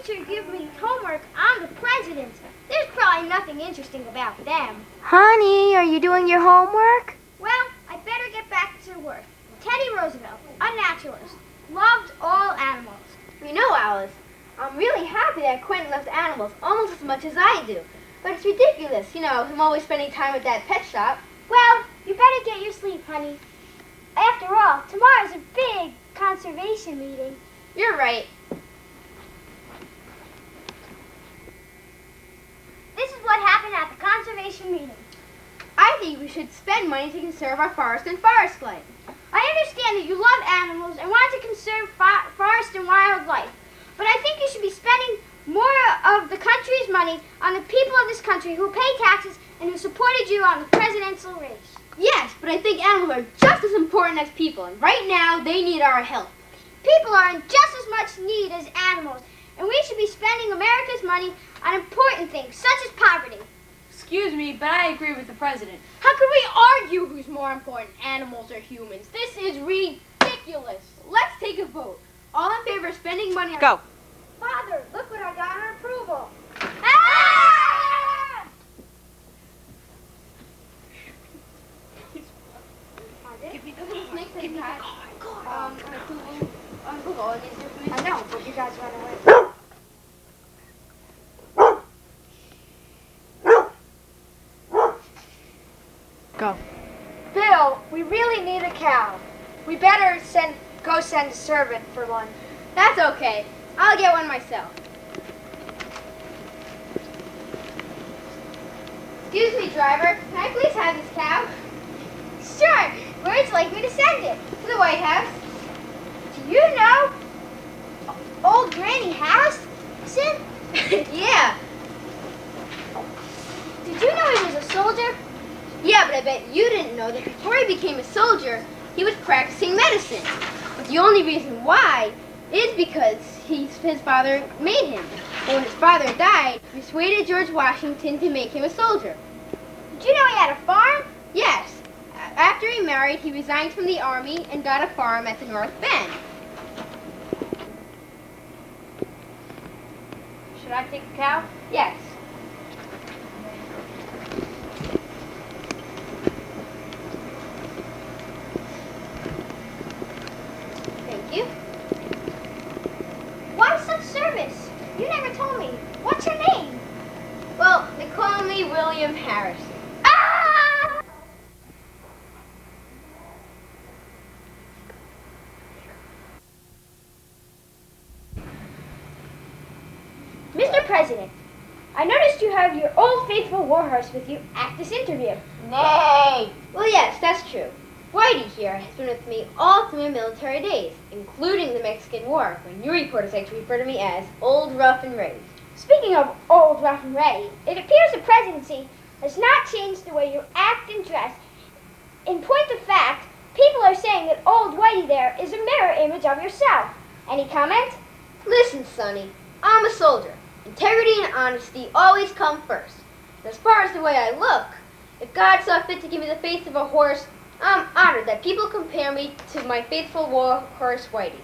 teacher give me homework, I'm the president. There's probably nothing interesting about them. Honey, are you doing your homework? Well, I better get back to work. Teddy Roosevelt, a naturalist, loved all animals. You know, Alice, I'm really happy that Quentin loves animals almost as much as I do. But it's ridiculous, you know, him always spending time at that pet shop. Well, you better get your sleep, honey. After all, tomorrow's a big conservation meeting. You're right. This is what happened at the conservation meeting. I think we should spend money to conserve our forest and forest life. I understand that you love animals and want to conserve forest and wildlife, but I think you should be spending more of the country's money on the people of this country who pay taxes and who supported you on the presidential race. Yes, but I think animals are just as important as people, and right now they need our help. People are in just as much need as animals, and we should be spending America's money on important things, such as poverty. Excuse me, but I agree with the president. How can we argue who's more important, animals or humans? This is ridiculous. Let's take a vote. All in favor of spending money on... Go. Father, look what I got on approval. Ah! Give me the card. I know, but you guys run away. Go. Bill, we really need a cow. We better go send a servant for one. That's okay. I'll get one myself. Excuse me, driver. Can I please have this cow? Sure. Where would you like me to send it? To the White House. Do you know old Granny Harrison? Yeah. Did you know he was a soldier? Yeah, but I bet you didn't know that before he became a soldier, he was practicing medicine. But the only reason why is because his father made him. And when his father died, he persuaded George Washington to make him a soldier. Did you know he had a farm? Yes. After he married, he resigned from the army and got a farm at the North Bend. Should I take the cow? Yes. Thank you. Why such service? You never told me. What's your name? Well, they call me William Harrison. Ah! Mr. President, I noticed you have your old faithful warhorse with you at this interview. Nay! Well, yes, that's true. Whitey here has been with me all through my military days, including the Mexican War, when you reporters like to refer to me as Old Rough and Ready. Speaking of old, rough, and ready, it appears the presidency has not changed the way you act and dress. In point of fact, people are saying that old Whitey there is a mirror image of yourself. Any comment? Listen, Sonny, I'm a soldier. Integrity and honesty always come first. And as far as the way I look, if God saw fit to give me the face of a horse, I'm honored that people compare me to my faithful war horse, Whitey.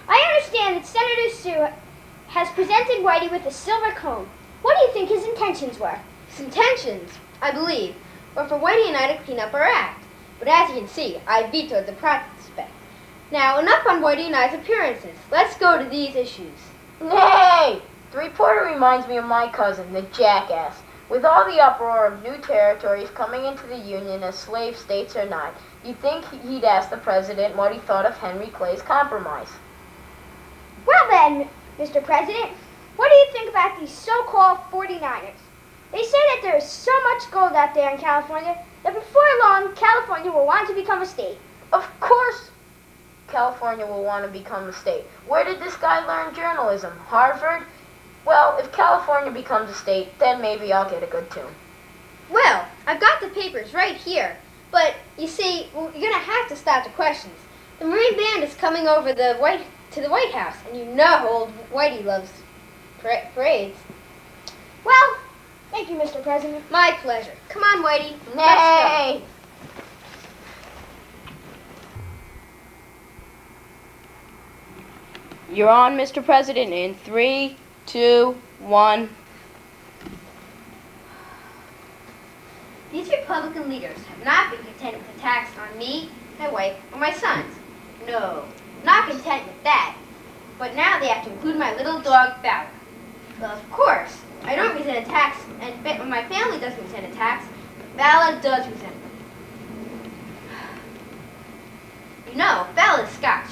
I understand that Senator Sue has presented Whitey with a silver comb. What do you think his intentions were? His intentions, I believe, were for Whitey and I to clean up our act. But as you can see, I vetoed the prospect. Now, enough on Whitey and I's appearances. Let's go to these issues. Nay! The reporter reminds me of my cousin, the jackass. With all the uproar of new territories coming into the Union as slave states or not, you'd think he'd ask the president what he thought of Henry Clay's compromise. Well then, Mr. President, what do you think about these so-called 49ers? They say that there is so much gold out there in California that before long, California will want to become a state. Of course California will want to become a state. Where did this guy learn journalism? Harvard? Well, if California becomes a state, then maybe I'll get a good tune. Well, I've got the papers right here. But, you see, you're going to have to stop the questions. The Marine Band is coming over to the White House, and you know old Whitey loves parades. Well, thank you, Mr. President. My pleasure. Come on, Whitey. Nay! You're on, Mr. President, in 3, 2, 1. These Republican leaders have not been content with the tax on me, my wife, or my sons. No, not content with that. But now they have to include my little dog, Fowler. Well, of course, I don't resent a tax, and my family doesn't resent a tax, but Fowler does resent it. You know, Fowler is Scotch.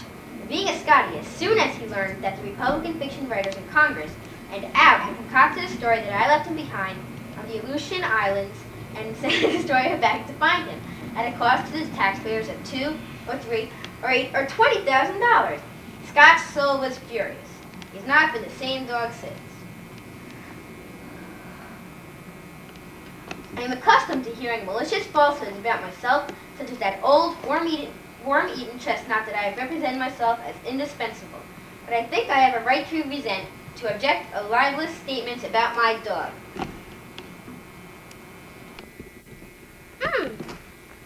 Being a Scottie, as soon as he learned that the Republican fiction writers in Congress and out had concocted a story that I left him behind on the Aleutian Islands and sent the story back to find him at a cost to the taxpayers of $2 or $3 or $8 or $20,000. Scott's soul was furious. He's not been the same dog since. I am accustomed to hearing malicious falsehoods about myself, such as that old worm-eaten chestnut that I have represented myself as indispensable. But I think I have a right to object to libelous statements about my dog.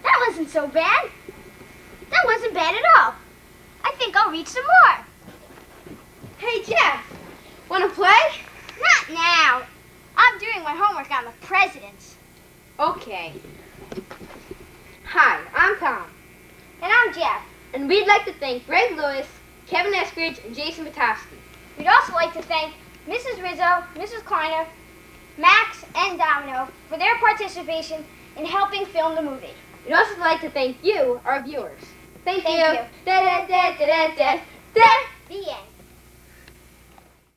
That wasn't so bad. That wasn't bad at all. I think I'll read some more. Hey, Jeff, want to play? Not now. I'm doing my homework on the presidents. Okay. Hi, I'm Tom, And I'm Jeff. and we'd like to thank Greg Lewis, Kevin Eskridge, and Jason Matofsky. We'd also like to thank Mrs. Rizzo, Mrs. Kleiner, Max, and Domino for their participation in helping film the movie. We'd also like to thank you, our viewers. Thank Thank you. you. Da, da, da, da, da, da, da. The end.